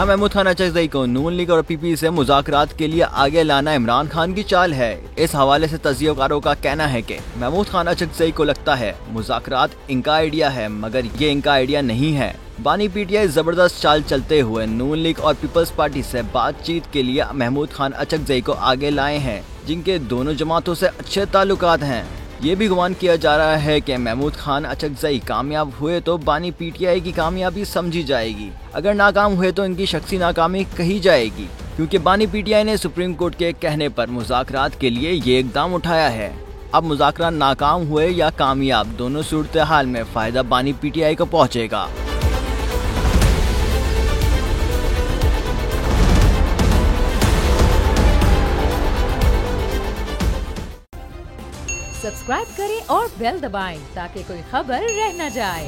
क्या महमूद खान अचकजई को नून लीग और पीपी से मुज़ाकरात के लिए आगे लाना इमरान खान की चाल है? इस हवाले से तज्ज़ियाकारों का कहना है कि महमूद खान अचकजई को लगता है मुज़ाकरात इनका आइडिया है, मगर ये इनका आइडिया नहीं है। बानी पीटीआई जबरदस्त चाल चलते हुए नून लीग और पीपल्स पार्टी से बातचीत के लिए महमूद खान अचकजई को आगे लाए हैं, जिनके दोनों जमातों से अच्छे ताल्लुकात हैं। ये भी गुमान किया जा रहा है कि महमूद खान अचकजई कामयाब हुए तो बानी पीटीआई की कामयाबी समझी जाएगी, अगर नाकाम हुए तो इनकी शख्सी नाकामी कही जाएगी, क्योंकि बानी पीटीआई ने सुप्रीम कोर्ट के कहने पर मुज़ाकरात के लिए ये इक़दाम उठाया है। अब मुज़ाकरात नाकाम हुए या कामयाब, दोनों सूरत हाल में फ़ायदा बानी पीटीआई को पहुँचेगा। सब्सक्राइब करें और बेल दबाएं ताकि कोई खबर रह न जाए।